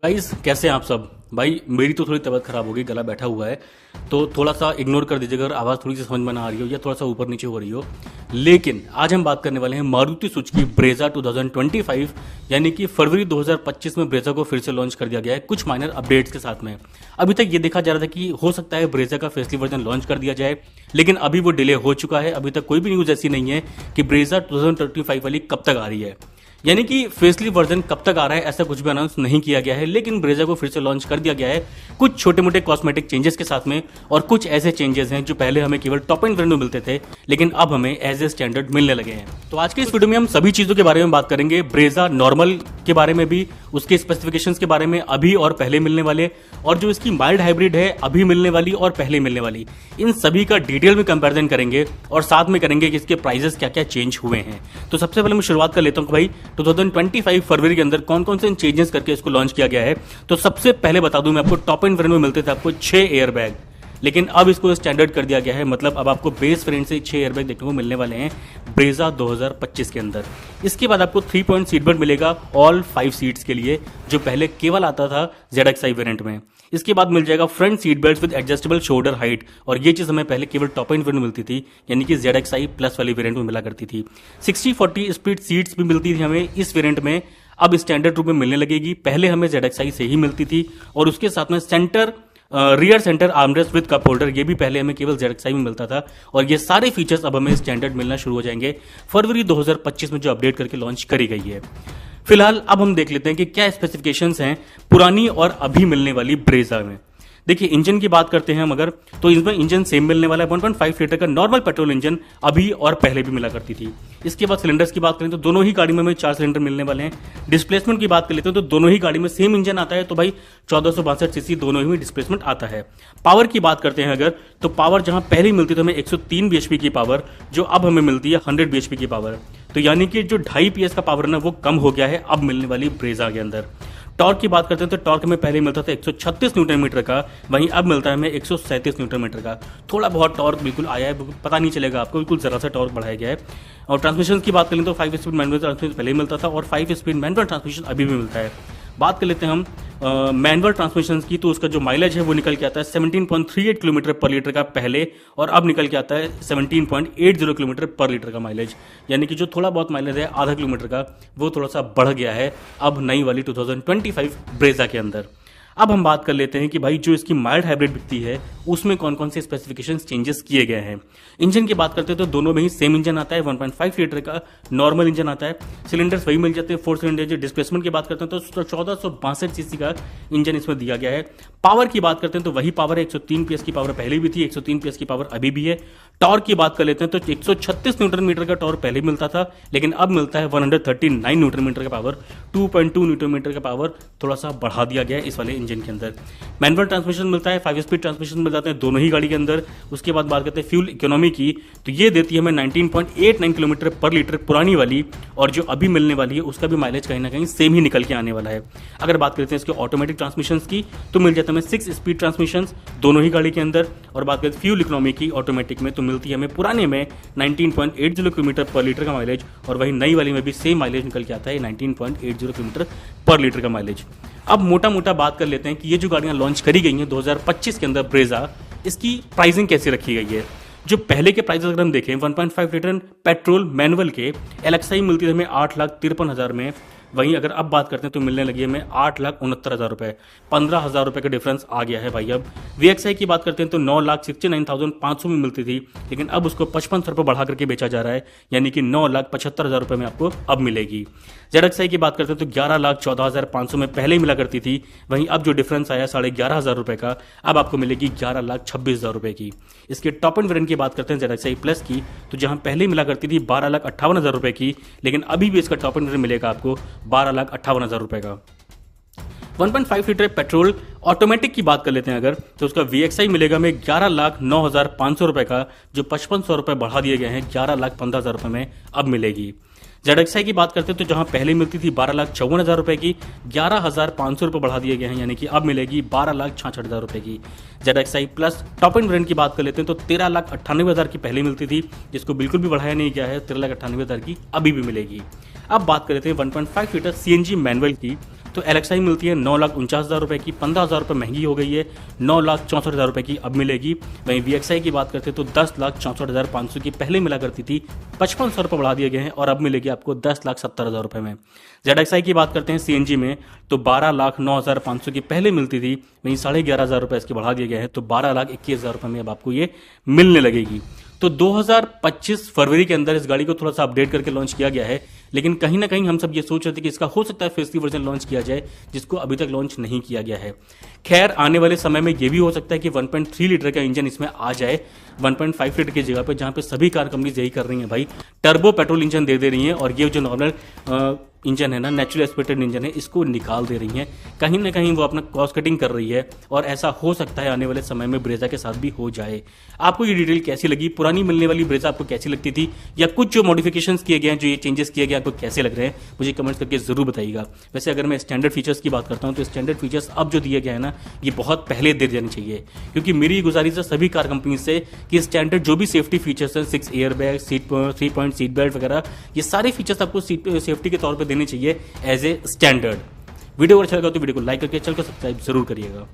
Guys कैसे हैं आप सब। भाई मेरी तो थोड़ी तबीयत खराब हो गई, गला बैठा हुआ है, तो थोड़ा सा इग्नोर कर दीजिएगा अगर आवाज़ थोड़ी सी समझ में ना आ रही हो या थोड़ा सा ऊपर नीचे हो रही हो। लेकिन आज हम बात करने वाले हैं मारुति सुजुकी ब्रेजा 2025, यानी कि फरवरी 2025 में ब्रेजा को फिर से लॉन्च कर दिया गया है कुछ माइनर अपडेट्स के साथ में। अभी तक ये देखा जा रहा था कि हो सकता है ब्रेजा का फेसली वर्जन लॉन्च कर दिया जाए, लेकिन अभी वो डिले हो चुका है। अभी तक कोई भी न्यूज़ ऐसी नहीं है कि ब्रेजा 2025 वाली कब तक आ रही है, यानी कि फेसली वर्जन कब तक आ रहा है ऐसा कुछ भी अनाउंस नहीं किया गया है। लेकिन ब्रेजा को फिर से लॉन्च कर दिया गया है कुछ छोटे मोटे कॉस्मेटिक चेंजेस के साथ में, और कुछ ऐसे चेंजेस हैं जो पहले हमें केवल टॉप एंड वेरिएंट में मिलते थे लेकिन अब हमें एज ए स्टैंडर्ड मिलने लगे हैं। तो आज के इस वीडियो में हम सभी चीजों के बारे में बात करेंगे, ब्रेजा नॉर्मल के बारे में भी, उसके स्पेसिफिकेशंस के बारे में, अभी और पहले मिलने वाले, और जो इसकी माइल्ड हाइब्रिड है अभी मिलने वाली और पहले मिलने वाली, इन सभी का डिटेल में कंपैरिजन करेंगे और साथ में करेंगे कि इसके प्राइसेस क्या क्या चेंज हुए हैं। तो सबसे पहले मैं शुरुआत कर लेता हूं कि भाई 2025 फरवरी के अंदर कौन कौन से चेंजेस करके इसको लॉन्च किया गया है। तो सबसे पहले बता दूं मैं आपको, टॉप एंड वेरिएंट में मिलते थे आपको 6 एयर बैग, लेकिन अब इसको स्टैंडर्ड कर दिया गया है, मतलब अब आपको बेस वेरिएंट से 6 एयरबैग देखने को मिलने वाले हैं ब्रेजा 2025 के अंदर। इसके बाद आपको 3 पॉइंट सीट बेल्ट मिलेगा ऑल 5 सीट्स के लिए, जो पहले केवल आता था ZXi वेरिएंट में। इसके बाद मिल जाएगा front seat belt with adjustable shoulder height, और ये चीज हमें पहले केवल टॉप एंड वेरिएंट में मिलती थी, यानी कि ZXi प्लस वाली वेरिएंट में मिला करती थी। 60-40 स्पीड सीट्स भी मिलती थी हमें इस वेरिएंट में, अब स्टैंडर्ड रूप में मिलने लगेगी। पहले हमें ZXi से ही मिलती थी, और उसके साथ में rear centre armrest with cup holder, ये भी पहले हमें केवल ZXi में मिलता था, और ये सारे फीचर्स अब हमें स्टैंडर्ड मिलना शुरू हो जाएंगे फरवरी 2025 में, जो अपडेट करके लॉन्च करी गई है। फिलहाल अब हम देख लेते हैं कि क्या स्पेसिफिकेशंस हैं पुरानी और अभी मिलने वाली ब्रेजा में। देखिए इंजन की बात करते हैं हम अगर, तो इसमें इंजन सेम मिलने वाला है, 1.5 लीटर का नॉर्मल पेट्रोल इंजन अभी और पहले भी मिला करती थी। इसके बाद सिलेंडर्स की बात करें तो दोनों ही गाड़ी में हमें 4 सिलेंडर मिलने वाले हैं। डिस्प्लेसमेंट की बात कर लेते हैं तो दोनों ही गाड़ी में सेम इंजन आता है, तो भाई 1462 सीसी दोनों ही में डिस्प्लेसमेंट आता है। पावर की बात करते हैं अगर, तो पावर जहां पहले मिलती थी हमें 103 bhp की पावर, जो अब हमें मिलती है 100 bhp की पावर, तो यानी कि जो 2.5 PS का पावर है ना वो कम हो गया है अब मिलने वाली ब्रेजा के अंदर। टॉर्क की बात करते हैं तो टॉर्क हमें पहले मिलता था 136 न्यूटन मीटर का, वहीं अब मिलता है हमें 137 न्यूटन मीटर का। थोड़ा बहुत टॉर्क बिल्कुल आया है, पता नहीं चलेगा आपको, बिल्कुल जरा सा टॉर्क बढ़ाया गया है। और ट्रांसमिशन की बात करें तो 5 स्पीड मैनुअल ट्रांसमिशन पहले मिलता था, और 5 स्पीड मैनुअल ट्रांसमिशन अभी भी मिलता है। बात कर लेते हैं हम मैनुअल ट्रांसमिशन की, तो उसका जो माइलेज है वो निकल के आता है 17.38 किलोमीटर पर लीटर का पहले, और अब निकल के आता है 17.80 किलोमीटर पर लीटर का माइलेज, यानी कि जो थोड़ा बहुत माइलेज है आधा किलोमीटर का वो थोड़ा सा बढ़ गया है अब नई वाली 2025 ब्रेजा के अंदर। अब हम बात कर लेते हैं कि भाई जो इसकी माइल्ड हाइब्रिड बिकती है उसमें कौन कौन से स्पेसिफिकेशंस चेंजेस किए गए हैं। इंजन की बात करते हैं तो दोनों में ही सेम इंजन आता है, 1.5 लीटर का नॉर्मल इंजन आता है। सिलेंडर्स वही मिल जाते हैं 4 सिलेंडर। डिस्प्लेसमेंट की बात करते हैं तो 1462 सीसी का इंजन इसमें दिया गया है। पावर की बात करते हैं तो वही पावर है, 103 PS की पावर पहले भी थी, 103 PS की पावर अभी भी है। टॉर्क की बात कर लेते हैं तो 136 न्यूटन मीटर का टॉर्क पहले मिलता था, लेकिन अब मिलता है 139 न्यूटन मीटर का पावर, 2.2 न्यूटन मीटर का पावर थोड़ा सा बढ़ा दिया गया है इस वाले इंजन के अंदर। मैनुअल ट्रांसमिशन मिलता है, 5 स्पीड ट्रांसमिशन मिल जाते हैं दोनों ही गाड़ी के अंदर। उसके बाद बात करते हैं फ्यूल इकोनॉमी की, तो ये देती है हमें 19.89 किलोमीटर पर लीटर पुरानी वाली, और जो अभी मिलने वाली है उसका भी माइलेज कहीं ना कहीं सेम ही निकल के आने वाला है। अगर बात करते हैं इसके ऑटोमेटिक ट्रांसमिशन की, तो मिल जाता है हमें 6 स्पीड ट्रांसमिशन दोनों ही गाड़ी के अंदर। और बात करते हैं फ्यूल इकोनॉमी की ऑटोमेटिक में, तो मिलती है हमें पुराने में 19.80 किलोमीटर पर लीटर का माइलेज, और वही नई वाली में भी सेम माइलेज निकल के आता है 19.80 किलोमीटर पर लीटर का माइलेज। अब मोटा मोटा बात कर लेते हैं कि ये जो गाड़ियां लॉन्च करी गई हैं 2025 के अंदर ब्रेजा, इसकी प्राइसिंग कैसे रखी गई है। जो पहले के प्राइस अगर हम देखें 1.5 लीटर पेट्रोल मैनुअल के LXi मिलती थी हमें 8,53,000 में, वहीं अगर अब बात करते हैं तो मिलने लगी है हमें 8,69,000 रुपए, 15,000 रुपए का डिफरेंस आ गया है भाई। अब VXi की बात करते हैं तो 9,69,500 में मिलती थी, लेकिन अब उसको 55 रुपए बढ़ा करके बेचा जा रहा है, यानी कि 9,75,000 रुपए में आपको अब मिलेगी। ZXi की बात करते हैं तो 11,14,500 में पहले ही मिला करती थी, वहीं अब जो डिफरेंस आया 11,500 रुपए का, अब आपको मिलेगी 11,26,000 रुपए की। इसके टॉप एंड वेरिएंट की बात करते हैं ZXi प्लस की, तो जहां पहले मिला करती थी 12,58,000 रुपए की, लेकिन अभी भी इसका टॉप एंड वेरिएंट मिलेगा आपको 12,58,000 रुपए का। 1.5 लीटर पेट्रोल ऑटोमेटिक की बात कर लेते हैं अगर, तो उसका VXi मिलेगा हमें 11,09,500 रुपए का, जो 5500 रुपए बढ़ा दिए गए हैं 11,15,000 रुपए में अब मिलेगी। ZXi की बात करते हैं तो jहां पहले मिलती थी 12,54,000 रुपए की, 11,500 रुपए बढ़ा दिए गए हैं, यानी कि अब मिलेगी 12,66,000 रुपए की। ZXi plus top end variant की बात कर लेते हैं तो 13,98,000 की पहले मिलती थी, जिसको बिल्कुल भी बढ़ाया नहीं गया है, 13,98,000 की अभी भी मिलेगी। अब बात कर लेते हैं 1.5 लीटर CNG मैनुअल की, तो LXI मिलती है 9,49,000 रुपये की, 15,000 रुपये महंगी हो गई है, 9,64,000 रुपये की अब मिलेगी। वहीं VXI की बात करते हैं तो 10,64,500 की पहले मिला करती थी, 5500 रुपये बढ़ा दिए गए हैं और अब मिलेगी आपको 10,70,000 रुपये में। ZXI की बात करते हैं CNG में तो 12,09,500 की पहले मिलती थी, वहीं 11,500 रुपये इसके बढ़ा दिए गए हैं, तो 12,21,000 रुपये में अब आपको ये मिलने लगेगी। तो 2025 फरवरी के अंदर इस गाड़ी को थोड़ा सा अपडेट करके लॉन्च किया गया है, लेकिन कहीं ना कहीं हम सब ये सोच रहे थे कि इसका हो सकता है फेसलिफ्ट वर्जन लॉन्च किया जाए, जिसको अभी तक लॉन्च नहीं किया गया है। खैर आने वाले समय में ये भी हो सकता है कि 1.3 लीटर का इंजन इसमें आ जाए 1.5 लीटर की जगह पे, जहां पे सभी कार कंपनीज यही कर रही हैं भाई, टर्बो पेट्रोल इंजन दे रही हैं और ये जो नॉर्मल इंजन है ना, नेचुरल एस्पिरेटेड इंजन है, इसको निकाल दे रही हैं। कहीं ना कहीं वो अपना कॉस्ट कटिंग कर रही है और ऐसा हो सकता है आने वाले समय में ब्रेजा के साथ भी हो जाए। आपको ये डिटेल कैसी लगी? पुरानी मिलने वाली ब्रेजा आपको कैसी लगती थी, या कुछ जो मॉडिफिकेशंस किए गए हैं, जो ये चेंजेस किए गए आपको कैसे लग रहे हैं, मुझे कमेंट्स करके जरूर बताइएगा। वैसे अगर मैं स्टैंडर्ड फीचर्स की बात करता हूं तो स्टैंडर्ड फीचर्स अब जो दिए गए हैं ना, ये बहुत पहले दे जाने चाहिए, क्योंकि मेरी गुजारिश है सभी कार कंपनी से कि स्टैंडर्ड जो भी सेफ्टी फीचर्स हैं, 6 air bag, 3 point seat belt वगैरह, ये सारे फीचर्स आपको सेफ्टी के तौर पर देने चाहिए एज ए स्टैंडर्ड। वीडियो अच्छा लगा तो वीडियो को लाइक करके चैनल को सब्सक्राइब जरूर करिएगा।